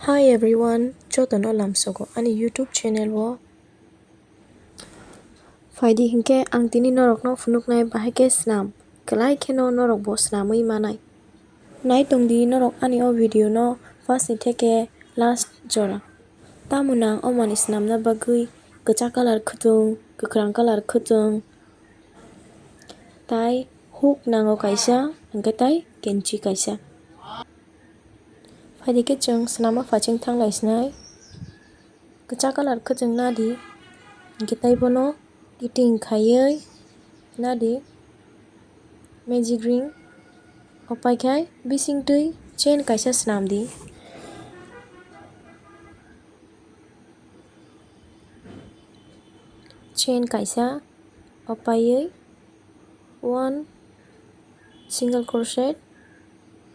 Hi everyone, Jotono lamsogo ani YouTube channel wo. Faidi hinkhe ang tini norok no funuknai bahai ke swnam. Kwlai kheno norok bo swnamui manai. Nytngdi Norok Ani o video no first ni thekkhe last jorah. Tamunang o mani swnamna bagui kwchak colour khwtung, kwkrang colour khwtung. Tai hook nango kaisa hingke tai kenchi kaisa. Faidi ke chung swnam o faching thanglai snai. Kwchak colour khwtung nydi hingke tai bono kiting khaiui nydi magic ring o paikhai bisingtui chain kaisa swnamdi. Chain kaisa o paiui 1 single crochet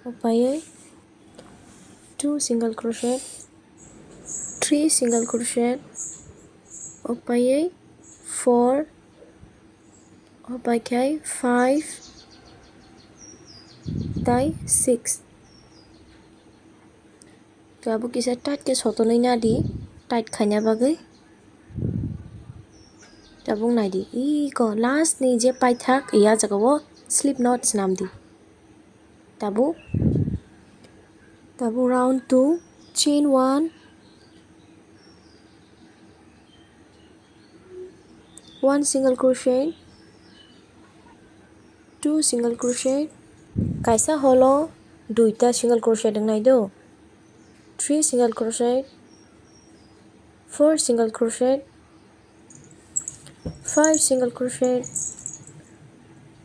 o paiui 2 single crochet 3 single crochet o paiui 4 o paikhai 5 tai 6. Kabu kisa tight ke sotonui nydi tight khaina bagui. Tabuk naidi iko last ni je paithak ya jagao slip knot swnamdi. Tabu round 2 chain 1 1 single crochet 2 single crochet kaisa holo 2ta single crochet dongnai do 3 single crochet 4 single crochet 5 single crochet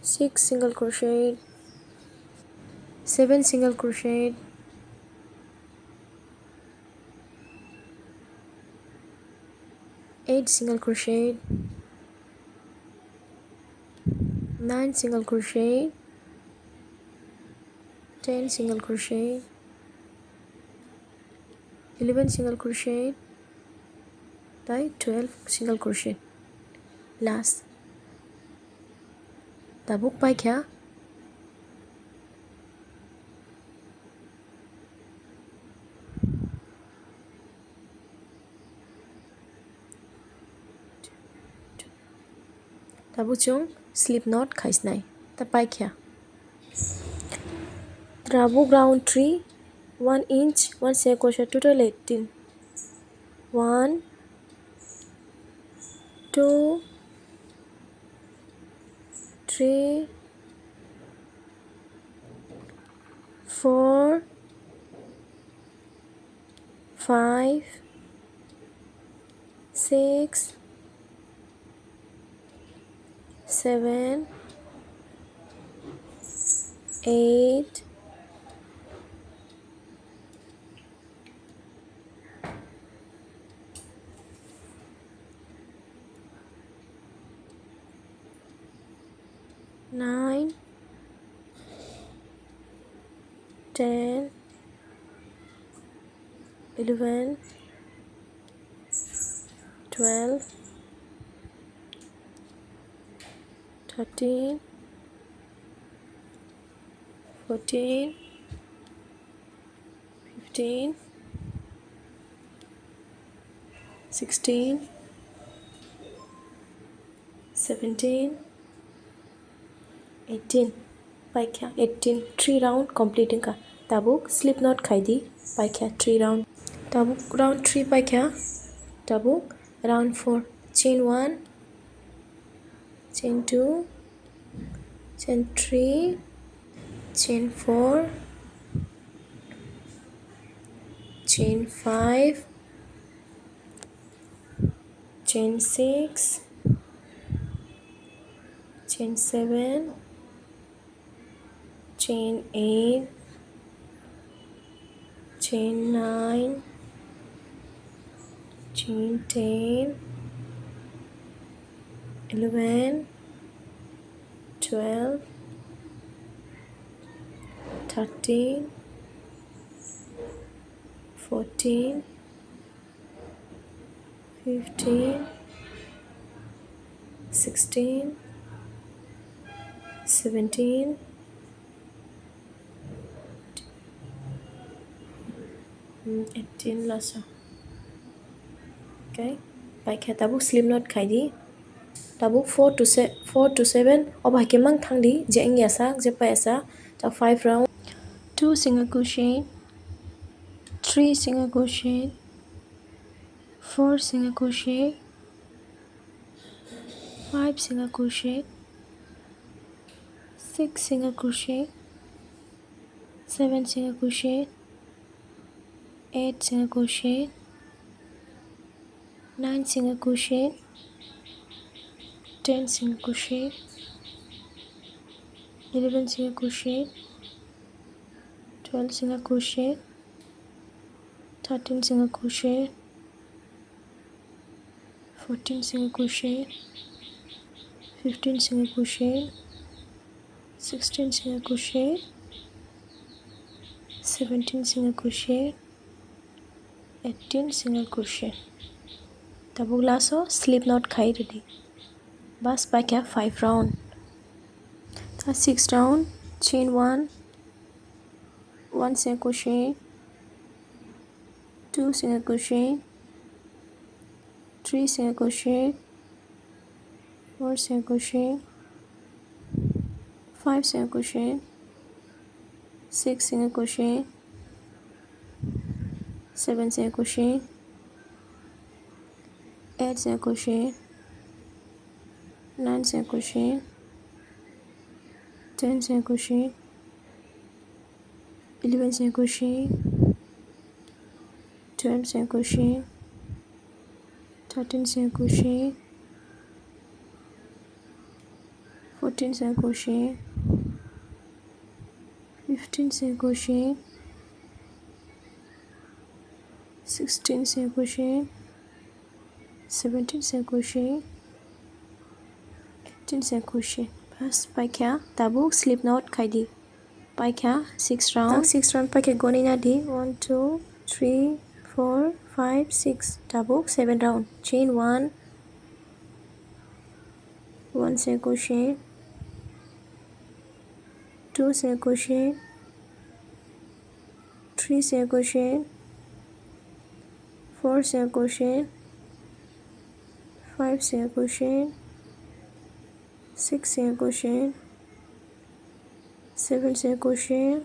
6 single crochet 7 single crochet 8 single crochet 9 single crochet 10 single crochet 11 single crochet tai 12 single crochet last. Tabuk paikha tabu chung slip knot khaisnai ta paikha. Tabuk round 3 1 inch 1 single crochet total 18 1 2 3 4 5 6 7 8 9 10 11 12 13 14 15 16 17 18 paikha 18 3 round completing ka. Tabuk slip knot khaidi paikha 3 round. Tabuk round 3 paikha. Tabuk round 4 chain 1 chain 2 chain 3 chain 4 chain 5 chain 6 chain 7 chain 8 chain 9 chain 10 11 12 13 14 15 16 17 19 18 lasso. Okay, paikha tabuk slip knot khai di. Tabuk 4 to 7 oba kemang thang di je engya sak je pa asa ta 5 round 2 single crochet 3 single crochet 4 single crochet 5 single crochet 6 single crochet 7 single crochet 8 single crochet 9 single crochet 10 single crochet 11 single crochet 12 single crochet 13 single crochet 14 single crochet 15 single crochet 16 single crochet 17 single crochet 18 single crochet tabuk lasso slip knot khai ready bas paikha 5 round ta 6 round chain 1 single crochet 2 single crochet 3 single crochet 4 single crochet 5 single crochet 6 single crochet 7 single crochet 8 single crochet 9 single crochet 10 single crochet 11 single crochet 12 single crochet 13 single crochet 14 single crochet 15 single crochet 16 single crochet 17 single crochet 18 single crochet bas paikha tabuk slip knot khai di paikha 6 round paikha goni na di 1 2 3 4 5 6 tabuk 7 round chain 1 single crochet 2 single crochet 3 single crochet 4 single crochet 5 single crochet 6 single crochet 7 single crochet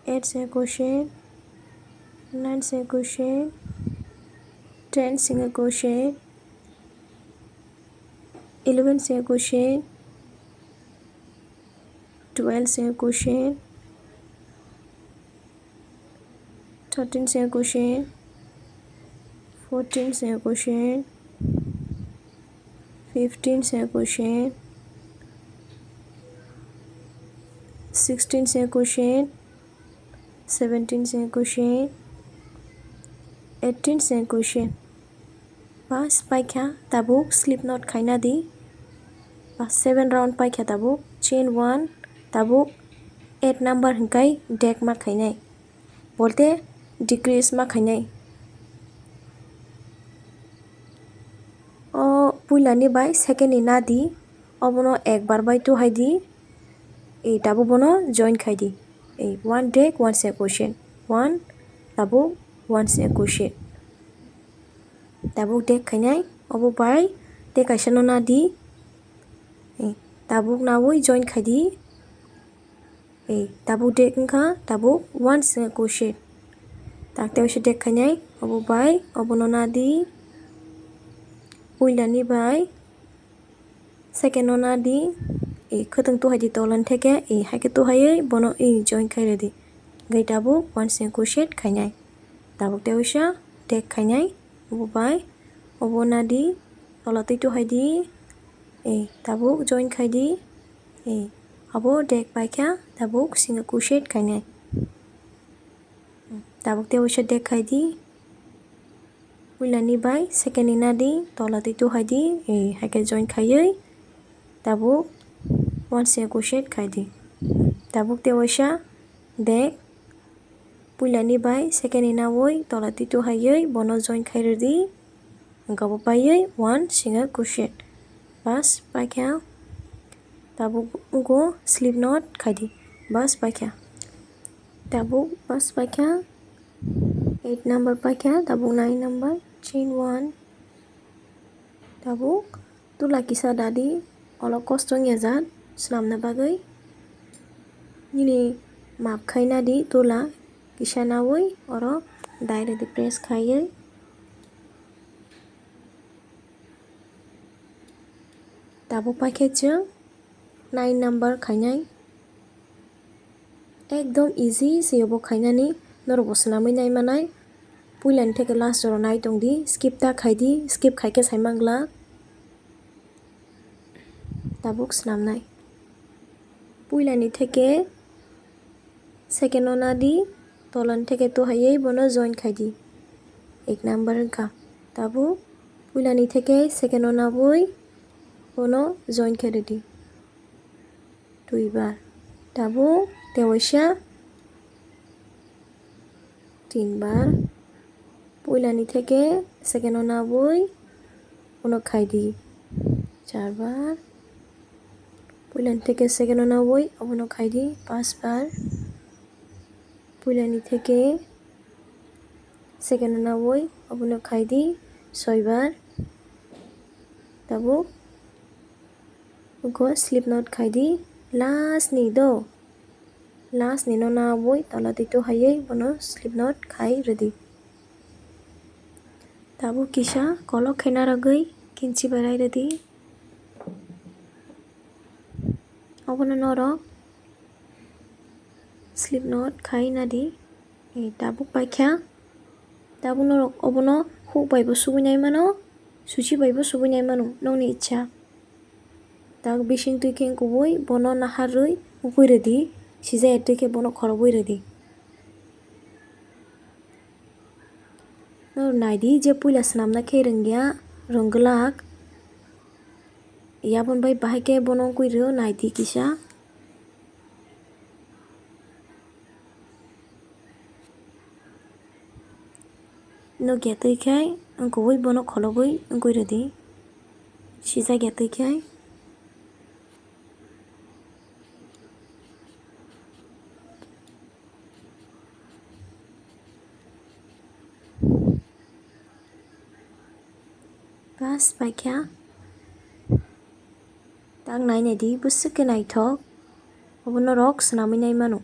8 single crochet 9 single crochet 10 single crochet 11 single crochet 12 single crochet 13 single crochet 14 single crochet 15 single crochet 16 single crochet 17 single crochet 18 single crochet bas paikha tabuk slip knot khaina di bas 7 round paikha tabuk chain 1 tabuk 8 number hingkai deck ma khainai bolte decrease ma khainai o puilani bai second ni na di obono ekbar bai tu hai di ei tabuk bono join khai di ei 1 deck 1 single crochet 1 tabuk 1 single crochet tabuk deck khainai obo bai deck kaisa no na di ei tabuk nawui join khai di ei tabuk deck wngkha tabuk 1 single crochet takte oise deck khainai obo bai obono na di puilani bai second no na di ei khotong tu hai di tolan thekkhe ei haike tu hai bono ei join khai ready gai tabuk 1 single crochet khainai tabuk te oisa deck khainai obo bai obo na di tolatui tu hai di ei tabuk join khai di ei abo deck paikha tabuk single crochet khainai tabuk te oisa deck khai di puilani bai second ni na di tolatui tu hai di ei haike join khaioi tabuk 1 single crochet khai di tabuk te oisa deck puilani bai second ni na woi tolatui tu haioi bono join khai ready gabo paioi 1 single crochet bas paikha tabuk go slip knot khai di bas paikha tabuk bas paikha 8 number paikha tabuk 9 number chain 1 tabuk tula kisa dadi olo kostong yajat swnamna bagui nini map khaina di tula kisa nawi oro direct press khaiui tabuk paikhe chung 9 number khainai ekdom easy sebo khainani norok bo swnamui naimanai puilani thekkhe last jorah naitongdi skip ta khaidi skip khaikhe saimangla tabuk swnamnai puilani thekkhe second o nadi tolani thekkhe tuhaiui bono join khaidi 1 number wngkha tabuk puilani thekkhe second o nabui bono join khe ready 2 bar tabuk tewaisa 3 bar puilani thekkhe second o nabui bono khaidi 4 bar puilani thekkhe second o nabui abono khaidi 5 bar puilani thekkhe second o nabui abono khaidi 6 bar tabuk uko slip knot khaidi last ni no nabui toladi tuhaiui bono slip knot khai ready tabuk kisa kolok khaina ragui kinchi barai ready abono norok slip knot khai nadi tabuk paikha tabuk norok abono hook bai bo subui naimano suchi bai bo subui naimano nongni ichha tabuk bising tuikhing kubui bono naharui upui ready sijai tuikhe bono khorobui ready no nydi je puila swnamna khe rongglak yabon bai bahai khe bono ongkui rwo nydi kisa no getui khai ongkubui bono kholobui ongkui ready sijai getui khai bas paikha tak nainai di busuk khe naithok abo norok swnamui naimano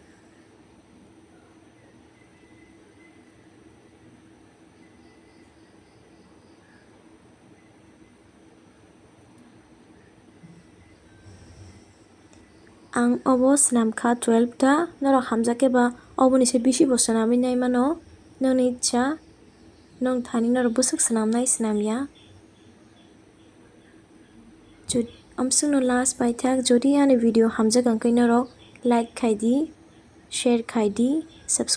ang obo swnamkha 12 ta norok hamjakhe ba oboni se bisi bo swnamui naimano nongni ichha nong thani norok busuk swnamnai swnamya amsungno last paithak jodi ani video hamjakang khe norok like khaidi share khaidi subscribe